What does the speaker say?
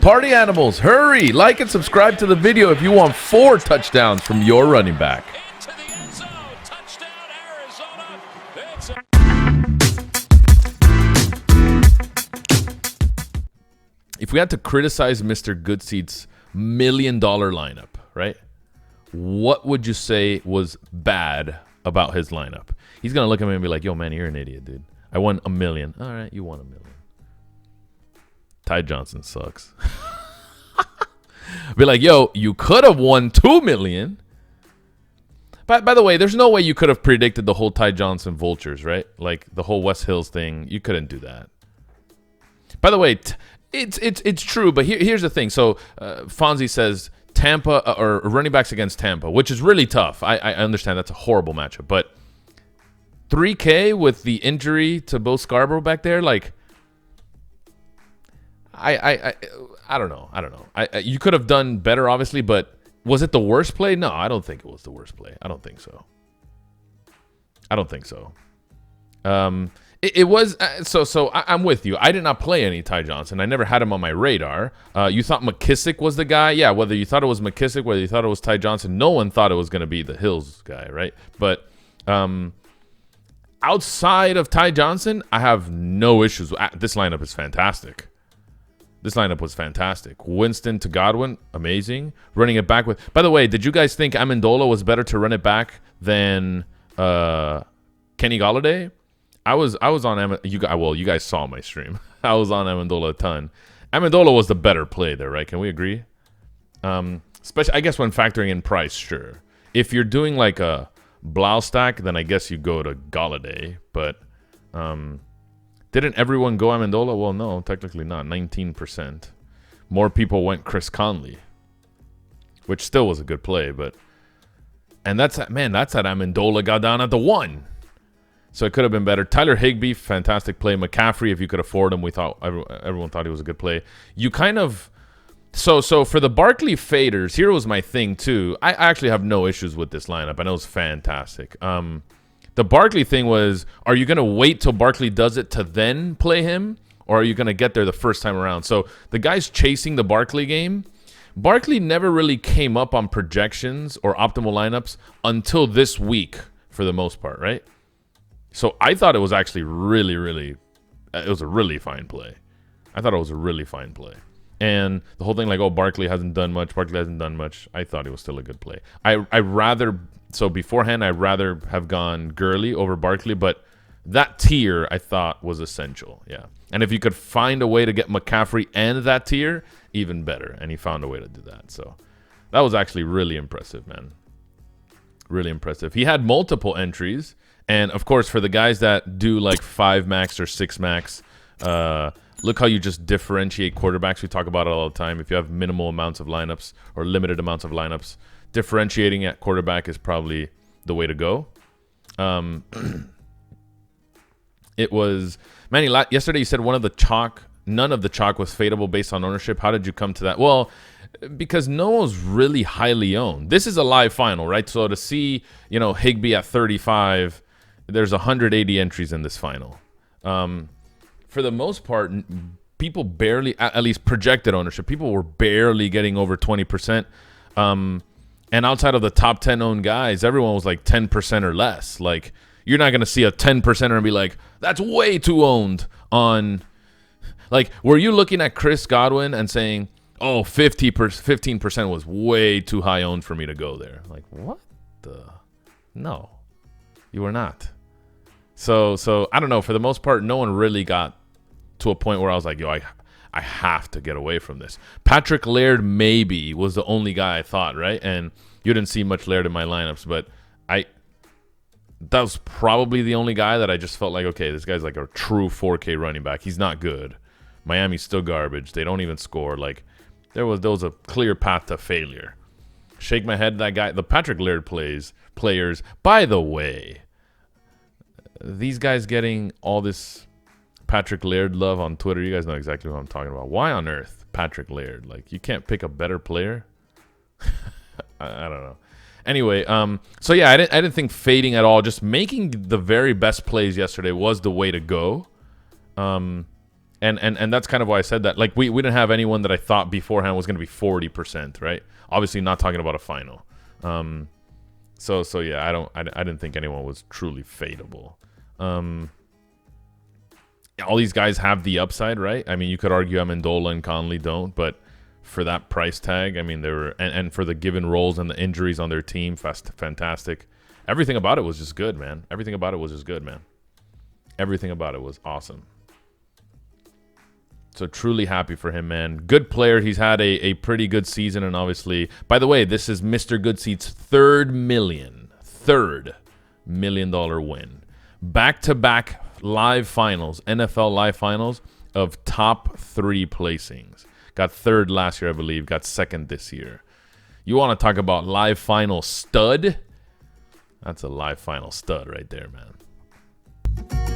Party animals, hurry! Like and subscribe to the video if you want 4 touchdowns from your running back. If we had to criticize Mr. Goodseats' $1 million lineup, right? What would you say was bad about his lineup? He's going to look at me and be like, yo, man, you're an idiot, dude. I won $1 million. All right, you won $1 million. Ty Johnson sucks. Be like, yo, you could have won $2 million. By the way, there's no way you could have predicted the whole Ty Johnson vultures, right? Like the whole West Hills thing. You couldn't do that. By the way, it's true, but here's the thing. So Fonzie says Tampa or running backs against Tampa, which is really tough. I understand that's a horrible matchup, but 3K with the injury to Bo Scarborough back there, like I don't know. You could have done better, obviously, but was it the worst play? No, I don't think it was the worst play. I don't think so. It was so I'm with you. I did not play any Ty Johnson. I never had him on my radar. You thought McKissick was the guy? Yeah, whether you thought it was McKissick, whether you thought it was Ty Johnson, no one thought it was going to be the Hills guy, right? But outside of Ty Johnson, I have no issues. This lineup is fantastic. This lineup was fantastic. Winston to Godwin, amazing. Running it back with... By the way, did you guys think Amendola was better to run it back than Kenny Golladay? I was on you guys saw my stream. I was on Amendola a ton. Amendola was the better play there, right? Can we agree? Especially, I guess when factoring in price, sure. If you're doing like a Blau stack, then I guess you go to Golladay. But didn't everyone go Amendola? Well, no, technically not. 19%. More people went Chris Conley, which still was a good play. And that's at Amendola got down at the 1. So it could have been better. Tyler Higbee, fantastic play. McCaffrey, if you could afford him, we thought everyone thought he was a good play. You kind of so for the Barkley faders, here was my thing too. I actually have no issues with this lineup, and it was fantastic. The Barkley thing was, are you going to wait till Barkley does it to then play him, or are you going to get there the first time around? So the guys chasing the Barkley game, Barkley never really came up on projections or optimal lineups until this week for the most part, right? So I thought it was actually it was a really fine play. I thought it was a really fine play. And the whole thing like, oh, Barkley hasn't done much. I thought it was still a good play. So beforehand, I'd rather have gone Gurley over Barkley, but that tier I thought was essential. Yeah. And if you could find a way to get McCaffrey and that tier, even better. And he found a way to do that. So that was actually really impressive, man. Really impressive. He had multiple entries. And, of course, for the guys that do, like, 5 max or 6 max, look how you just differentiate quarterbacks. We talk about it all the time. If you have minimal amounts of lineups or limited amounts of lineups, differentiating at quarterback is probably the way to go. It was... Manny, yesterday you said none of the chalk was fadeable based on ownership. How did you come to that? Well... because no one's really highly owned. This is a live final, right? So to see, Higbee at 35, there's 180 entries in this final. For the most part, people barely, at least projected ownership, people were barely getting over 20%. And outside of the top 10 owned guys, everyone was like 10% or less. Like, you're not going to see a 10%er and be like, that's way too owned on... Like, were you looking at Chris Godwin and saying... oh, 15% was way too high owned for me to go there. Like, what the? No, you were not. So I don't know. For the most part, no one really got to a point where I was like, yo, I have to get away from this. Patrick Laird maybe was the only guy I thought, right? And you didn't see much Laird in my lineups, but that was probably the only guy that I just felt like, okay, this guy's like a true 4K running back. He's not good. Miami's still garbage. They don't even score. Like, there was a clear path to failure. Shake my head, that guy. The Patrick Laird players. By the way, these guys getting all this Patrick Laird love on Twitter. You guys know exactly what I'm talking about. Why on earth Patrick Laird? Like, you can't pick a better player? I don't know. Anyway, so yeah, I didn't think fading at all. Just making the very best plays yesterday was the way to go. And And that's kind of why I said that. Like we didn't have anyone that I thought beforehand was going to be 40%, right? Obviously not talking about a final. So yeah, I didn't think anyone was truly fadeable. All these guys have the upside, right? I mean, you could argue Amendola and Conley don't, but for that price tag, I mean, they were, and for the given roles and the injuries on their team, fantastic. Everything about it was just good, man. Everything about it was just good, man. Everything about it was awesome. So truly happy for him, man. Good player. He's had a pretty good season, and obviously, by the way, this is Mr. Goodseats' third $1 million win. Back-to-back live finals, NFL live finals of top 3 placings. Got third last year, I believe. Got second this year. You want to talk about live final stud? That's a live final stud right there, man.